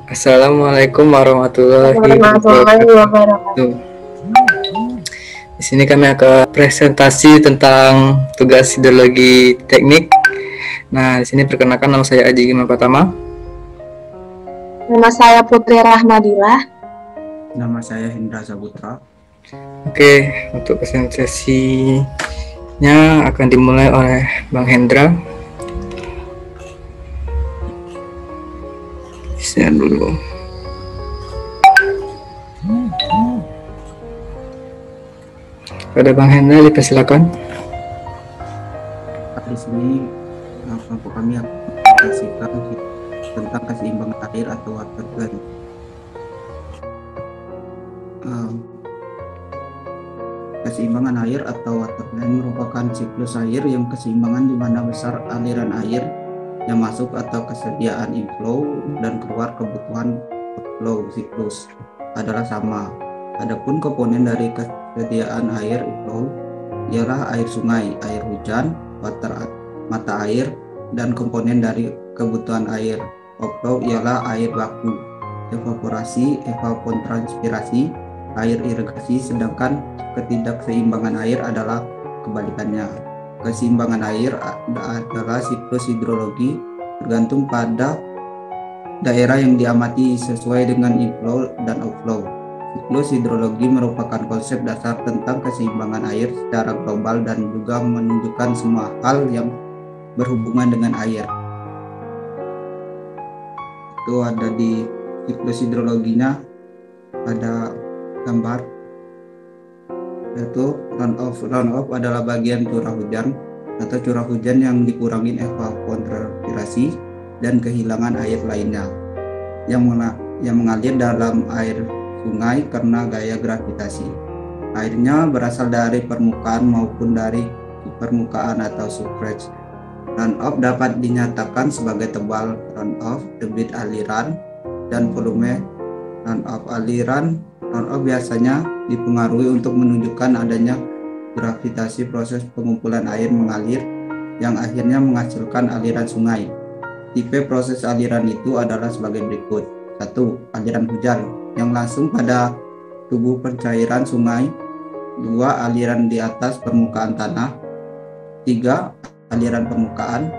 Assalamualaikum warahmatullahi Warahmatullahi wabarakatuh. wabarakatuh. Di sini kami akan presentasi tentang tugas hidrologi teknik. Nah, di sini perkenalkan, nama saya Aji Gima Pratama. Nama saya Putri Rahmadillah. Nama saya Hendra Saputra. Oke, untuk presentasinya akan dimulai oleh Bang Hendra. Share dulu. Pada Bang Hendra, dipersilakan. Di sini kelompok kami akan menjelaskan tentang keseimbangan air atau water balance. Keseimbangan air atau water balance merupakan siklus air yang keseimbangan di mana besar aliran air yang masuk atau kesediaan inflow dan keluar kebutuhan outflow siklus adalah sama. Adapun komponen dari kesediaan air inflow ialah air sungai, air hujan, mata air, dan komponen dari kebutuhan air outflow ialah air baku, evaporasi, evapotranspirasi, air irigasi, sedangkan ketidakseimbangan air adalah kebalikannya. Keseimbangan air adalah siklus hidrologi tergantung pada daerah yang diamati sesuai dengan inflow dan outflow. Siklus hidrologi merupakan konsep dasar tentang keseimbangan air secara global dan juga menunjukkan semua hal yang berhubungan dengan air. Itu ada di siklus hidrologinya, ada gambar, yaitu runoff. Runoff adalah bagian curah hujan atau curah hujan yang dikurangi evapotranspirasi dan kehilangan air lainnya yang mengalir dalam air sungai karena gaya gravitasi. Airnya berasal dari permukaan maupun dari permukaan atau surface. Runoff dapat dinyatakan sebagai tebal runoff, debit aliran, dan volume runoff. Aliran runoff biasanya dipengaruhi untuk menunjukkan adanya gravitasi proses pengumpulan air mengalir yang akhirnya menghasilkan aliran sungai. Tipe proses aliran itu adalah sebagai berikut. 1. Aliran hujan yang langsung pada tubuh pencairan sungai. 2. Aliran di atas permukaan tanah. 3. Aliran permukaan.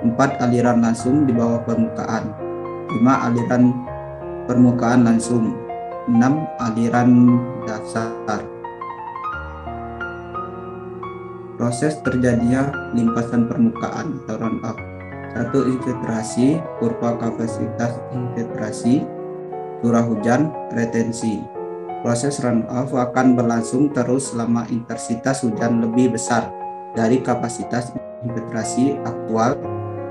4. Aliran langsung di bawah permukaan. 5. Aliran permukaan langsung. 6. Aliran dasar. Proses terjadinya limpasan permukaan atau runoff. 1. Infiltrasi, kurva kapasitas infiltrasi, curah hujan, retensi. Proses runoff akan berlangsung terus selama intensitas hujan lebih besar dari kapasitas infiltrasi aktual,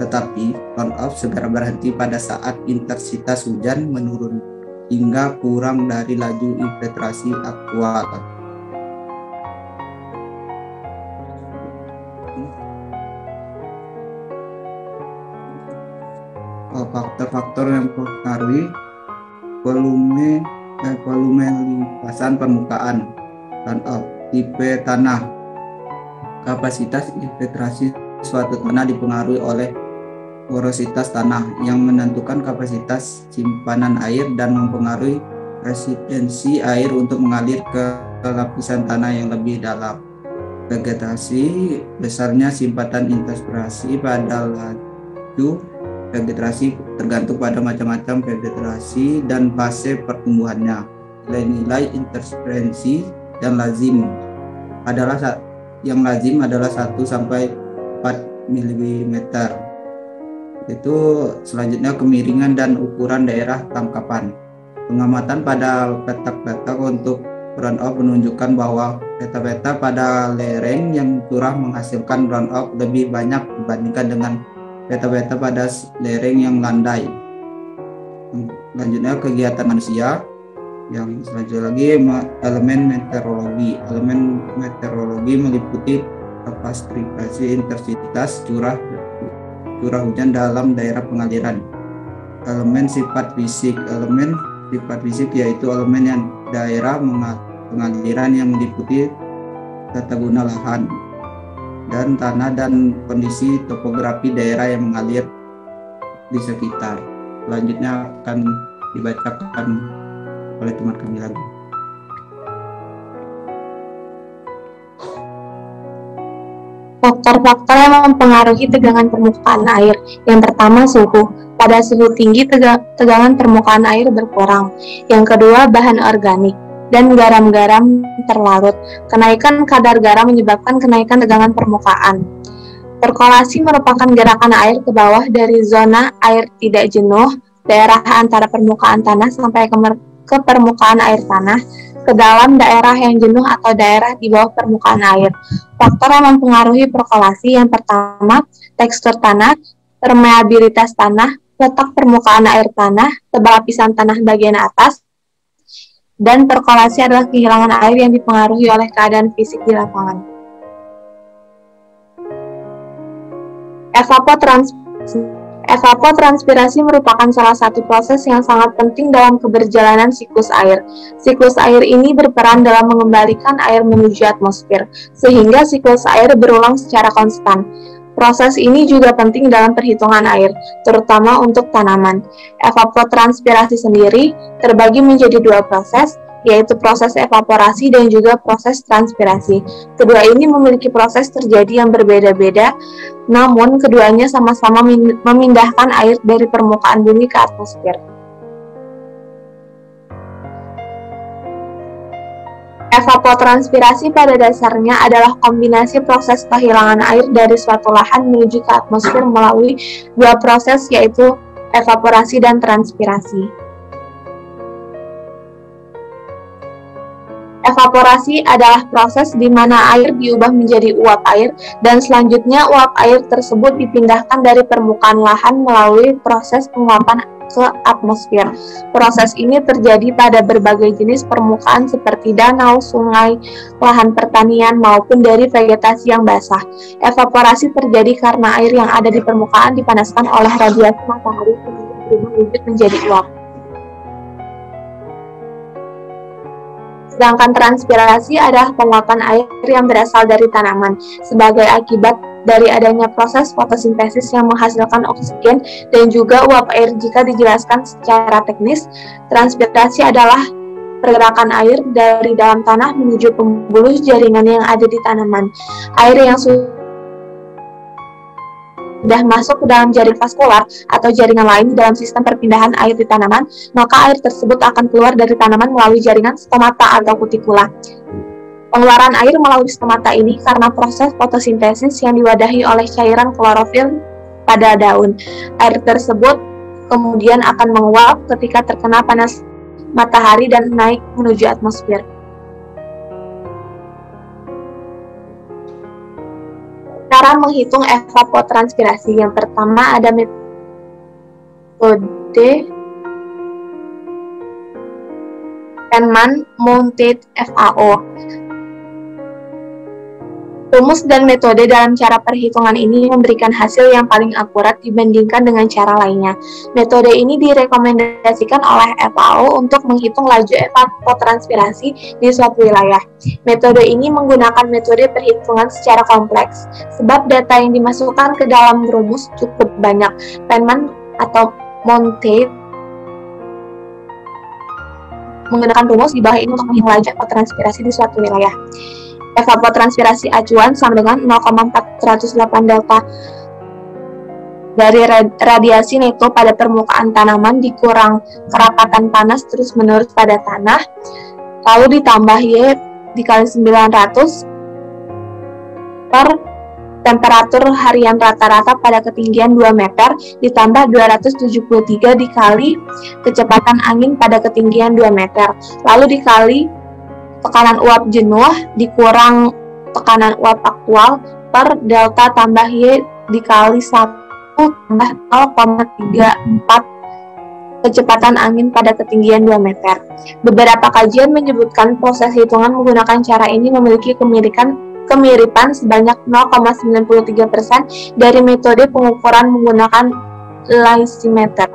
tetapi runoff segera berhenti pada saat intensitas hujan menurun hingga kurang dari laju infiltrasi aktual. Faktor-faktor yang mempengaruhi volume limpasan permukaan runoff. Tipe tanah. Kapasitas infiltrasi suatu tanah dipengaruhi oleh porositas tanah yang menentukan kapasitas simpanan air dan mempengaruhi resistensi air untuk mengalir ke lapisan tanah yang lebih dalam. Vegetasi, besarnya simpanan intersperasi pada laju vegetasi tergantung pada macam-macam vegetasi dan fase pertumbuhannya. Nilai-nilai intersperensi dan lazim adalah 1 sampai 4 mm. Itu selanjutnya kemiringan dan ukuran daerah tangkapan. Pengamatan pada petak-petak untuk runoff menunjukkan bahwa peta-peta pada lereng yang curah menghasilkan runoff lebih banyak dibandingkan dengan peta-peta pada lereng yang landai. Selanjutnya kegiatan manusia. Yang selanjutnya lagi elemen meteorologi. Elemen meteorologi meliputi kapasitas intensitas curah hujan dalam daerah pengaliran. Elemen sifat fisik. Elemen sifat fisik yaitu elemen yang daerah pengaliran yang meliputi tata guna lahan dan tanah dan kondisi topografi daerah yang mengalir di sekitar. Selanjutnya akan dibacakan oleh teman kami lagi. Faktor-faktor yang mempengaruhi tegangan permukaan air. Yang pertama, suhu. Pada suhu tinggi, tegangan permukaan air berkurang. Yang kedua, bahan organik dan garam-garam terlarut. Kenaikan kadar garam menyebabkan kenaikan tegangan permukaan. Perkolasi merupakan gerakan air ke bawah dari zona air tidak jenuh, daerah antara permukaan tanah sampai ke permukaan air tanah, ke dalam daerah yang jenuh atau daerah di bawah permukaan air. Faktor yang mempengaruhi perkolasi yang pertama, tekstur tanah, permeabilitas tanah, letak permukaan air tanah, tebal lapisan tanah bagian atas, dan perkolasi adalah kehilangan air yang dipengaruhi oleh keadaan fisik di lapangan. Evapotranspirasi merupakan salah satu proses yang sangat penting dalam keberjalanan siklus air. Siklus air ini berperan dalam mengembalikan air menuju atmosfer, sehingga siklus air berulang secara konstan. Proses ini juga penting dalam perhitungan air, terutama untuk tanaman. Evapotranspirasi sendiri terbagi menjadi dua proses, yaitu proses evaporasi dan juga proses transpirasi. Kedua ini memiliki proses terjadi yang berbeda-beda, namun keduanya sama-sama memindahkan air dari permukaan bumi ke atmosfer. Evapotranspirasi pada dasarnya adalah kombinasi proses kehilangan air dari suatu lahan menuju ke atmosfer melalui dua proses, yaitu evaporasi dan transpirasi. Evaporasi adalah proses di mana air diubah menjadi uap air dan selanjutnya uap air tersebut dipindahkan dari permukaan lahan melalui proses penguapan ke atmosfer. Proses ini terjadi pada berbagai jenis permukaan seperti danau, sungai, lahan pertanian maupun dari vegetasi yang basah. Evaporasi terjadi karena air yang ada di permukaan dipanaskan oleh radiasi matahari kemudian berubah wujud menjadi uap. Sedangkan transpirasi adalah penguapan air yang berasal dari tanaman sebagai akibat dari adanya proses fotosintesis yang menghasilkan oksigen dan juga uap air. Jika dijelaskan secara teknis, transpirasi adalah pergerakan air dari dalam tanah menuju pembuluh jaringan yang ada di tanaman. Air yang sudah masuk ke dalam jaring vaskular atau jaringan lain di dalam sistem perpindahan air di tanaman, maka air tersebut akan keluar dari tanaman melalui jaringan stomata atau kutikula. Pengeluaran air melalui stomata ini karena proses fotosintesis yang diwadahi oleh cairan klorofil pada daun. Air tersebut kemudian akan menguap ketika terkena panas matahari dan naik menuju atmosfer. Cara menghitung evapotranspirasi. Yang pertama ada metode Penman-Mounted FAO. Rumus dan metode dalam cara perhitungan ini memberikan hasil yang paling akurat dibandingkan dengan cara lainnya. Metode ini direkomendasikan oleh FAO untuk menghitung laju evapotranspirasi di suatu wilayah. Metode ini menggunakan metode perhitungan secara kompleks, sebab data yang dimasukkan ke dalam rumus cukup banyak. Penman atau Mounted menggunakan rumus di bawah ini untuk menghitung laju evapotranspirasi di suatu wilayah. Evapotranspirasi acuan sama dengan 0,408 delta dari radiasi neto pada permukaan tanaman dikurang kerapatan panas terus-menerus pada tanah, lalu ditambah Y dikali 900 per temperatur harian rata-rata pada ketinggian 2 meter ditambah 273 dikali kecepatan angin pada ketinggian 2 meter, lalu dikali tekanan uap jenuh dikurang tekanan uap aktual per delta tambah Y dikali 1 tambah 0,34 kecepatan angin pada ketinggian 2 meter. Beberapa kajian menyebutkan proses hitungan menggunakan cara ini memiliki kemiripan sebanyak 0,93% dari metode pengukuran menggunakan lysimeter.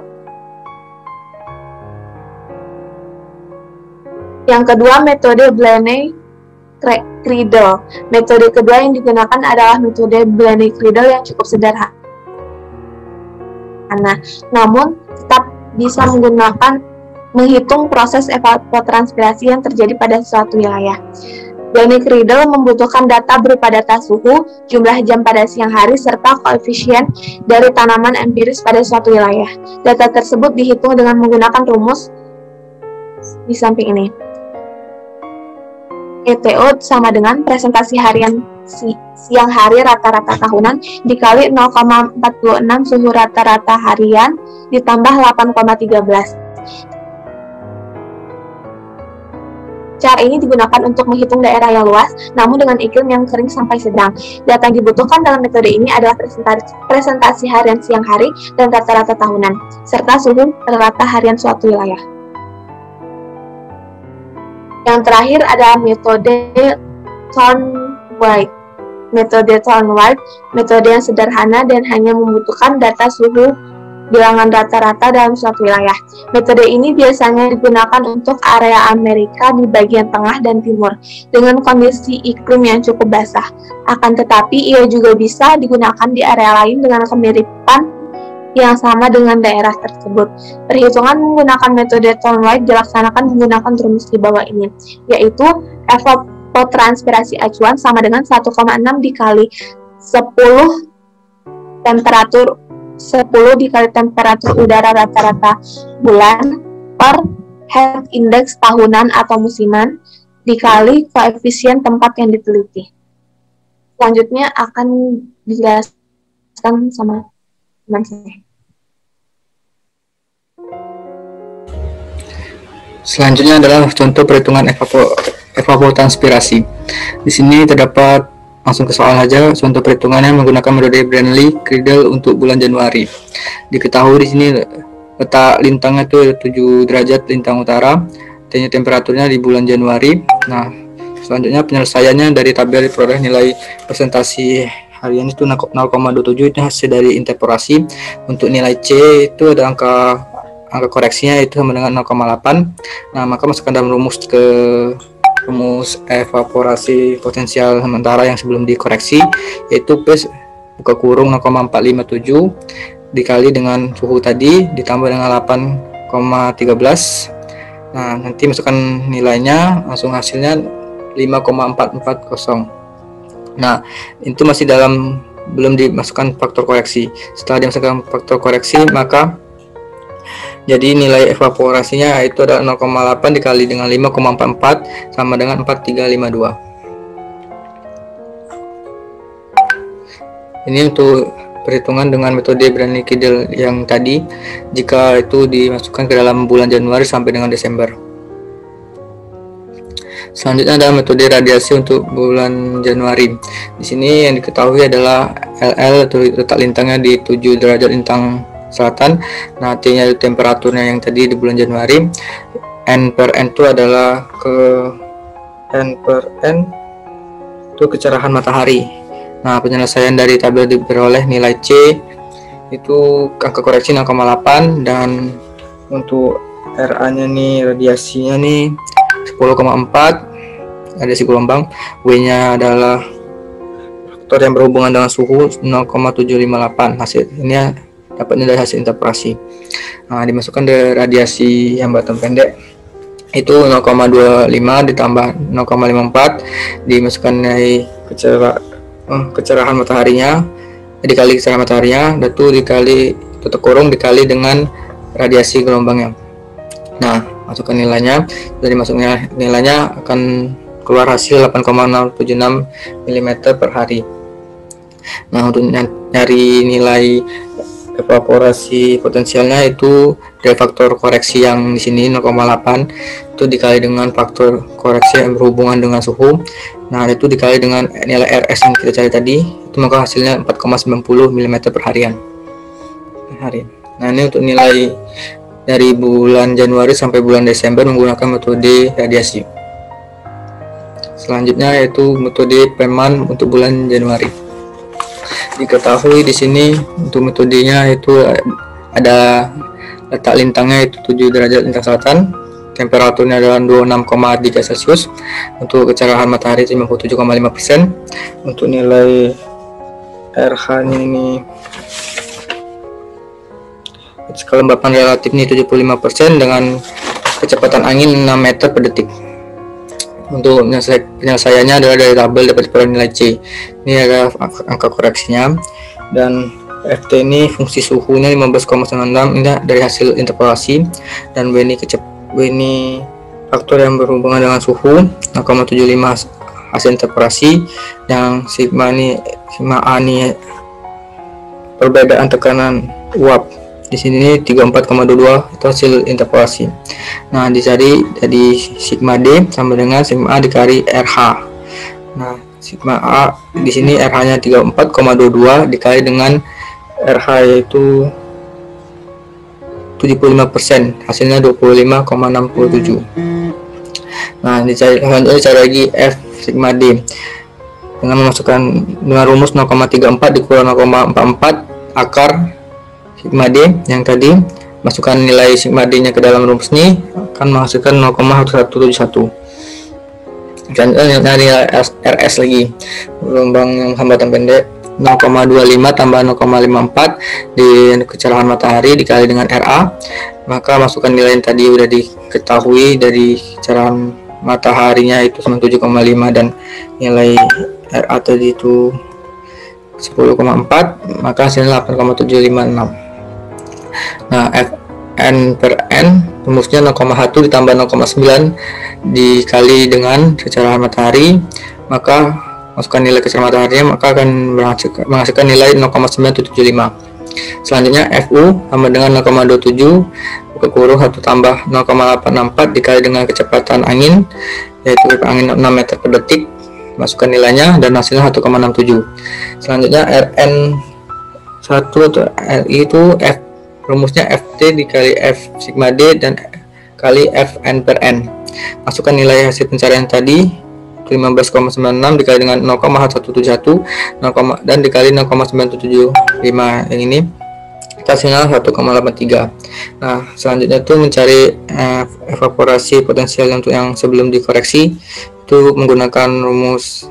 Yang kedua, metode Blaney-Criddle. Metode kedua yang digunakan adalah metode Blaney-Criddle yang cukup sederhana, namun tetap bisa menggunakan menghitung proses evapotranspirasi yang terjadi pada suatu wilayah. Teknik Riedel membutuhkan data berupa data suhu, jumlah jam pada siang hari, serta koefisien dari tanaman empiris pada suatu wilayah. Data tersebut dihitung dengan menggunakan rumus di samping ini. ETO sama dengan presentasi harian siang hari rata-rata tahunan dikali 0,46 suhu rata-rata harian ditambah 8,13. Cara ini digunakan untuk menghitung daerah yang luas, namun dengan iklim yang kering sampai sedang. Data yang dibutuhkan dalam metode ini adalah presentasi harian siang hari dan rata-rata tahunan, serta suhu rata harian suatu wilayah. Yang terakhir adalah metode Thorne-White. Metode Thorne-White, metode yang sederhana dan hanya membutuhkan data suhu bilangan rata-rata dalam suatu wilayah. Metode ini biasanya digunakan untuk area Amerika di bagian tengah dan timur, dengan kondisi iklim yang cukup basah. Akan tetapi, ia juga bisa digunakan di area lain dengan kemiripan yang sama dengan daerah tersebut. Perhitungan menggunakan metode Thorne-White dilaksanakan menggunakan rumus di bawah ini, yaitu evapotranspirasi acuan sama dengan 1,6 dikali 10 dikali temperatur udara rata-rata bulan per heat index tahunan atau musiman dikali koefisien tempat yang diteliti. Selanjutnya akan dijelaskan sama teman saya. Selanjutnya adalah contoh perhitungan evapotranspirasi. Di sini terdapat, langsung ke soal saja, contoh perhitungannya menggunakan metode Branly-Riedel untuk bulan Januari. Diketahui di sini letak lintangnya itu 7 derajat lintang utara, T-nya temperaturnya di bulan Januari. Nah, selanjutnya penyelesaiannya dari tabel diperoleh nilai presentasi harian itu 0,27, itu hasil dari interpolasi. Untuk nilai C itu ada angka koreksinya itu sama dengan 0,8. Nah, maka masukkan dalam rumus evaporasi potensial sementara yang sebelum dikoreksi, yaitu P buka kurung 0,457 dikali dengan suhu tadi ditambah dengan 8,13. Nah, nanti masukkan nilainya, langsung hasilnya 5,440. Nah, itu masih belum dimasukkan faktor koreksi. Setelah dimasukkan faktor koreksi, maka jadi nilai evaporasinya itu adalah 0,8 dikali dengan 5,44 sama dengan 4352. Ini untuk perhitungan dengan metode Branly-Riedel yang tadi, jika itu dimasukkan ke dalam bulan Januari sampai dengan Desember. Selanjutnya adalah metode radiasi untuk bulan Januari. Di sini yang diketahui adalah LL atau letak lintangnya di 7 derajat lintang selatan. Nah, T-nya temperaturnya yang tadi di bulan Januari. N per N itu adalah itu kecerahan matahari. Nah, penyelesaian dari tabel diperoleh nilai C itu angka koreksi 0,8, dan untuk RA-nya nih, radiasinya nih 10,4 radiasi gelombang. W-nya adalah faktor yang berhubungan dengan suhu 0,758. Hasil ini dapatnya dari hasil interpolasi. Nah, dimasukkan dari radiasi yang batang pendek itu 0,25 ditambah 0,54, dimasukkan dari kecerahan mataharinya, dikali kecerahan mataharinya, dan itu dikali tutup kurung dikali dengan radiasi gelombangnya. Nah, masukkan nilainya, dari masuknya nilainya akan keluar hasil 8,076 mm per hari. Nah, untuk nyari nilai evaporasi potensialnya itu dari faktor koreksi yang di sini 0,8 itu dikali dengan faktor koreksi yang berhubungan dengan suhu. Nah, itu dikali dengan nilai RS yang kita cari tadi, itu maka hasilnya 4,90 mm per harian. Nah, ini untuk nilai dari bulan Januari sampai bulan Desember menggunakan metode radiasi. Selanjutnya yaitu metode Peman untuk bulan Januari. Diketahui di sini untuk metodenya itu ada letak lintangnya itu 7 derajat lintang selatan, temperaturnya adalah 26,3 Celcius, untuk kecerahan matahari 57,5%, untuk nilai RH-nya ini kelembapan relatif ini 75% dengan kecepatan angin 6 meter per detik. Untuk penyelesaiannya adalah dari tabel dapat diperoleh nilai C. Ini adalah angka koreksinya, dan FT ini fungsi suhunya 15,96, ini dari hasil interpolasi, dan W ini faktor yang berhubungan dengan suhu 0,75 hasil interpolasi, yang sigma A ini perbedaan tekanan uap. Di sini 34,22 itu hasil interpolasi. Nah, dicari jadi sigma D sama dengan sigma A dikali RH. Nah, sigma A di sini RH-nya 34,22 dikali dengan RH yaitu 75%, hasilnya 25,67. Nah, dicari lagi F sigma D dengan memasukkan dengan rumus 0,34 dikurang 0,44 akar sigma D yang tadi, masukkan nilai sigma D nya ke dalam rumus ini akan menghasilkan 0,1171. Selanjutnya nilai RS lagi, gelombang yang hambatan pendek 0,25 tambah 0,54 di kecerahan matahari dikali dengan RA, maka masukkan nilai yang tadi udah diketahui dari kecerahan mataharinya itu 97,5 dan nilai RA tadi itu 10,4, maka hasilnya 8,756. Nah, Fn per N rumusnya 0,1 ditambah 0,9 dikali dengan kecerahan matahari, maka masukkan nilai kecerahan mataharinya maka akan menghasilkan nilai 0,975. Selanjutnya Fu sama dengan 0,27 buka kurung 1 tambah 0,864 dikali dengan kecepatan angin yaitu angin 6 meter per detik, masukkan nilainya dan hasilnya 1,67. Selanjutnya Rn1 atau Ri itu rumusnya Ft dikali F sigma D dan kali Fn per N. Masukkan nilai hasil pencarian tadi 15,96 dikali dengan 0,171 dan dikali 0,975 yang ini, hasilnya 1,83. Nah, selanjutnya itu mencari evaporasi potensial untuk yang sebelum dikoreksi, itu menggunakan rumus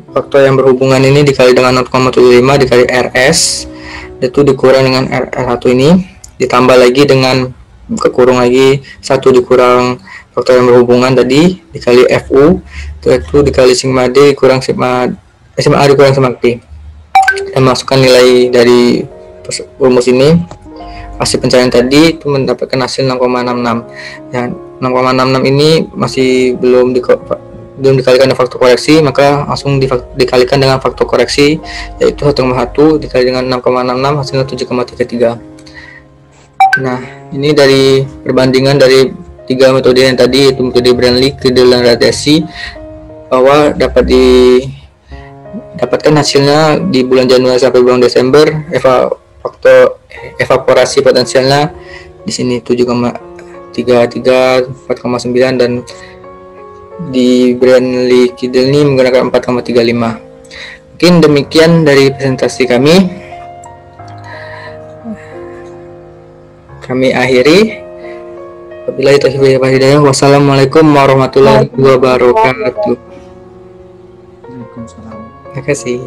faktor yang berhubungan ini dikali dengan 0,75 dikali RS, itu dikurang dengan R1 ini, ditambah lagi dengan kekurung lagi 1 dikurang faktor yang berhubungan tadi dikali Fu, itu dikali sigma D kurang sigma A dikurang sigma T, dan masukkan nilai dari rumus ini, hasil pencarian tadi itu mendapatkan hasil 6,66. dan 6,66 ini masih belum dikalikan dengan faktor koreksi, maka langsung dikalikan dengan faktor koreksi yaitu 1,1 dikali dengan 6,66 hasilnya 7,33. Nah, ini dari perbandingan dari 3 metode yang tadi, yaitu metode Branly, Kidal, dan radiasi, bahwa dapat didapatkan hasilnya di bulan Januari sampai bulan Desember. Faktor evaporasi potensialnya di sini 7,33, 4,9, dan di Branly Kidal ini menggunakan 4,35. Mungkin demikian dari presentasi kami akhiri. Wabillahi taufiq wal hidayah. Wassalamualaikum warahmatullahi wabarakatuh. Waalaikumsalam. Terima kasih.